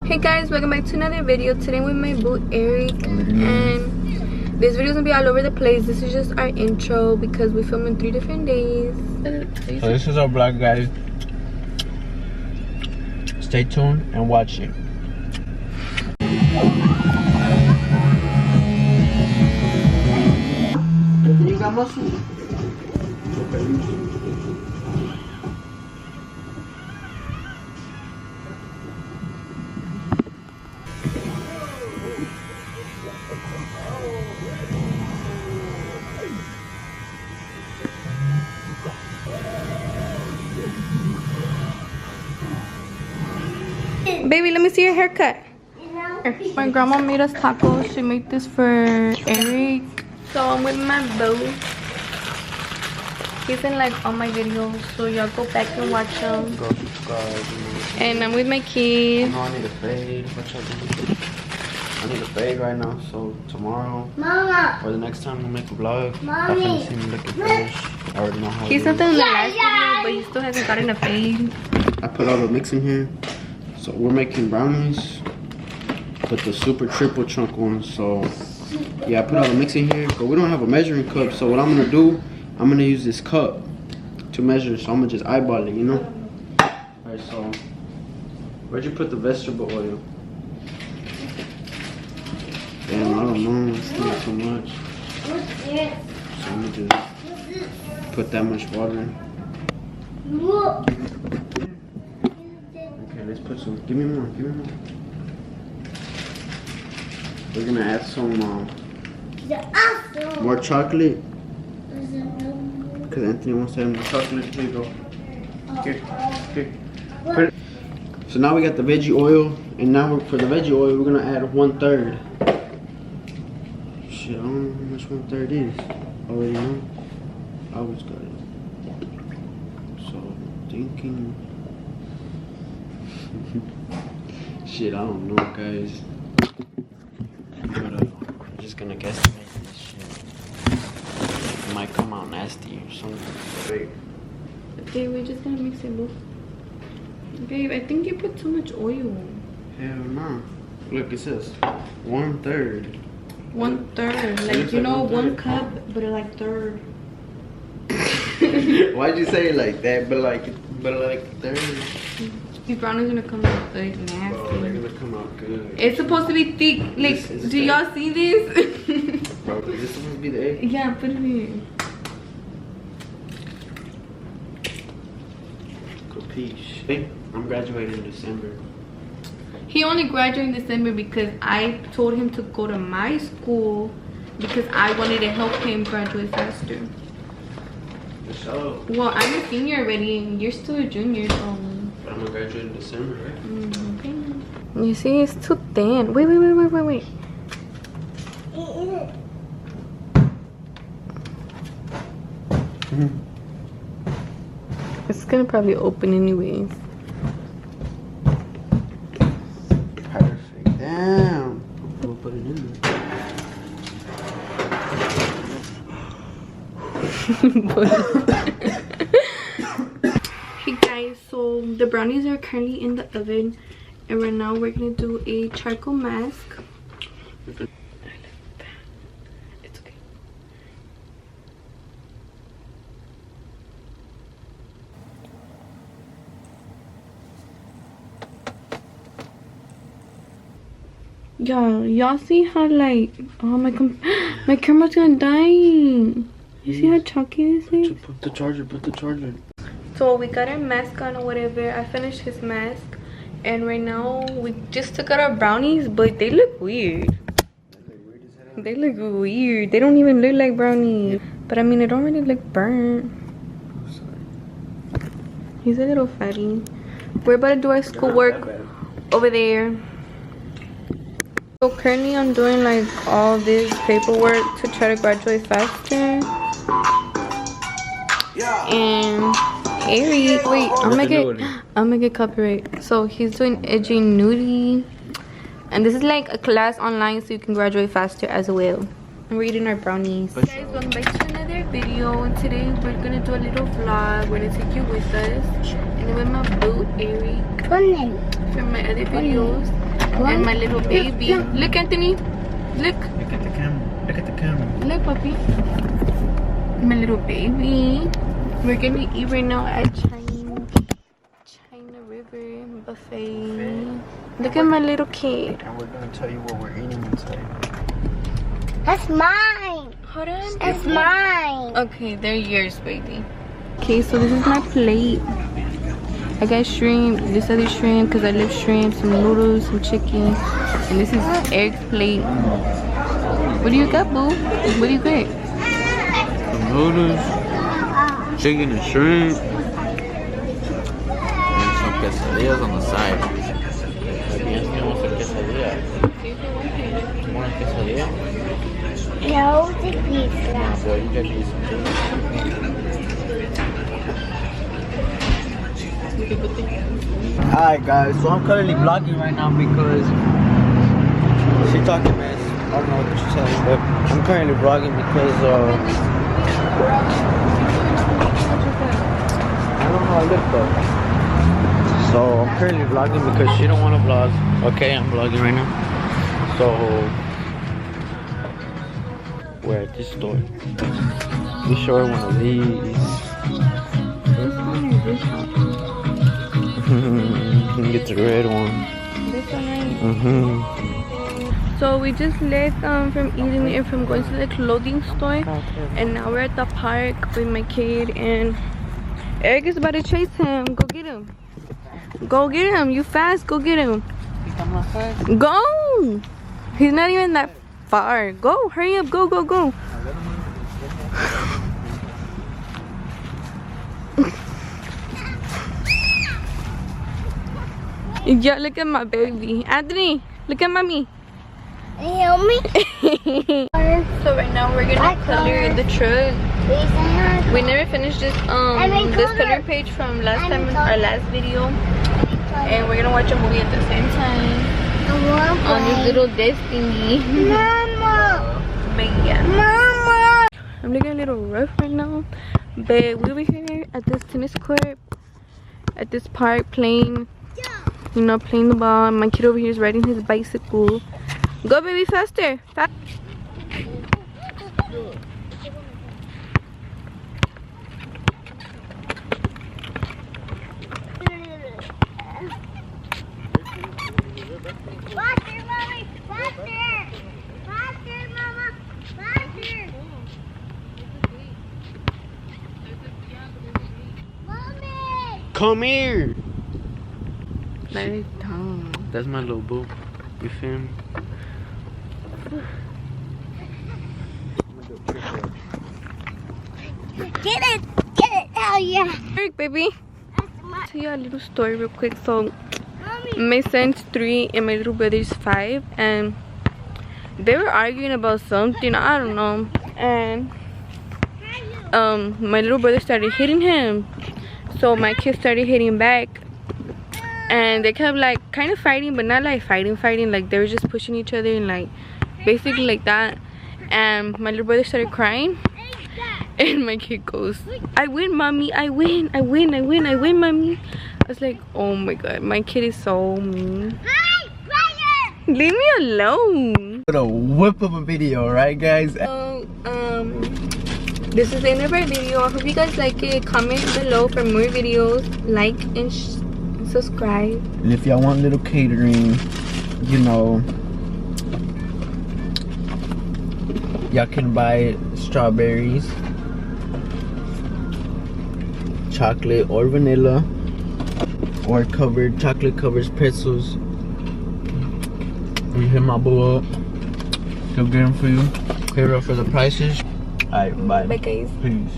Hey guys, welcome back to another video. Today with my boo Eric, and this video is gonna be all over the place. This is just our intro because we filmed in 3 different days. So this is our vlog, guys. Stay tuned and watch it. Baby, let me see your haircut. My grandma made us tacos. She made this for Eric. So I'm with my boo. He's in like all my videos, so y'all go back and watch them. Go subscribe. And I'm with my kids. I need a fade. I need a fade right now, so tomorrow or the next time we'll make a vlog. Definitely see me looking fresh. I already know how He said that in the last video, but he still hasn't gotten a fade. I put all the mix in here. So we're making brownies with the super triple chunk ones. So yeah, I put all the mix in here, but we don't have a measuring cup. So what I'm gonna do, I'm gonna use this cup to measure. So I'm gonna just eyeball it, you know. Alright, so where'd you put the vegetable oil? Damn, I don't know, it's not too much. So I'm gonna just put that much water. Okay, let's put some, give me more. We're gonna add some more chocolate. Because Anthony wants to have more chocolate. Here you go. Here. Put it. So now we got the veggie oil, and now for the veggie oil, we're gonna add 1/3. Shit, I don't know how much 1/3 is. Already know. I always got it. So thinking. Shit, I don't know, guys. But I'm just gonna guesstimate this shit. It might come out nasty or something. Okay, we're just gonna mix it both. Babe, I think you put too much oil. Hell no. Look, it says 1/3. 1/3, like you know, 1 cup, but like third. Why'd you say it like that? But like third. These brownies gonna come out like nasty. Bro, they're gonna come out good. It's supposed to be thick. Like, do y'all see this? Bro, is this supposed to be the egg? Yeah, put it in. Capiche. Hey, I'm graduating in December. He only graduated in December because I told him to go to my school because I wanted to help him graduate faster. So, Well, I'm a senior already and you're still a junior, so. but I'm gonna graduate in December, right? Okay. You see, it's too thin. Wait. It's gonna probably open anyways. Perfect. Damn. We'll put it in there. Hey guys, so the brownies are currently in the oven, and right now we're gonna do a charcoal mask. It's okay. Y'all see how like, oh my camera's gonna die. You see how chalky this is? Put the charger. So we got our mask on or whatever. I finished his mask, and right now we just took out our brownies, but they look weird. They look weird. They don't even look like brownies. But I mean, they don't really look burnt. He's a little fatty. We're about to do our schoolwork over there. So currently I'm doing like all this paperwork to try to graduate faster. And Eric, wait, I'm gonna get copyright. So he's doing ingenuity, and this is like a class online so you can graduate faster as well. I'm reading our brownies. Hey guys, welcome back to another video, and today we're gonna do a little vlog. We're gonna take you with us, and then with my boo Eric from my other videos. And my little baby. Look, Anthony. Look. Look at the camera. Look at the camera. Look, puppy. My little baby. We're gonna eat right now at China River Buffet. Look at my little kid. And we're gonna tell you what we're eating inside. That's mine. Hold on. That's mine. Okay, they're yours, baby. Okay, so this is my plate. I got shrimp, this other shrimp because I love shrimp, some noodles, some chicken, and this is Eric's plate. What do you got, boo? What do you get? Some noodles, chicken and shrimp, and some quesadillas on the side. You want a quesadilla? No, the pizza. So you got pizza too. Alright guys, so I'm currently vlogging right now because she talking mess. I don't know what she's saying, but I'm currently vlogging because I don't know how I look though. So I'm currently vlogging because she don't want to vlog. Okay, I'm vlogging right now. So we're at this store. We show her one of these. Get the red one. This one, right? So we just left from eating and from going to the clothing store, and now we're at the park with my kid, and Eric is about to chase him. Go get him. Go get him. You fast. Go get him. Go. He's not even that far. Go. Hurry up. Go, go, go. Yeah, look at my baby. Anthony, look at mommy. Can you help me? So right now we're gonna color the truck. We never finished this color page from last time, our last video, and we're gonna watch a movie at the same time on this little desk thingy. Mama. But yeah, Mama. I'm looking a little rough right now, but we'll be here at this tennis court, at this park playing. You know, playing the ball. My kid over here is riding his bicycle. Go, baby, faster. Faster, mommy. Faster. Faster, mama. Faster. Mommy. Come here. Very dumb. That's my little boo. You feel me? Get it. Hell yeah. Eric, baby. That's Tell you a little story real quick. So mommy. my son's 3 and my little brother's 5, and they were arguing about something. I don't know. And my little brother started hitting him, so my kid started hitting back, and they kept like kind of fighting, but not like fighting, like they were just pushing each other and like basically like that. And my little brother started crying, and my kid goes, I win, mommy, I win, mommy. I was like, oh my god, my kid is so mean. Leave me alone. A whip of a video, right guys? So this is the end of our video. I hope you guys like it. Comment below for more videos, like and subscribe. And if y'all want little catering, you know, y'all can buy strawberries, chocolate or vanilla, or chocolate covers pretzels. You hit my boo up, he'll get them for you. Here are for the prices. Alright, bye. Bye guys. Peace.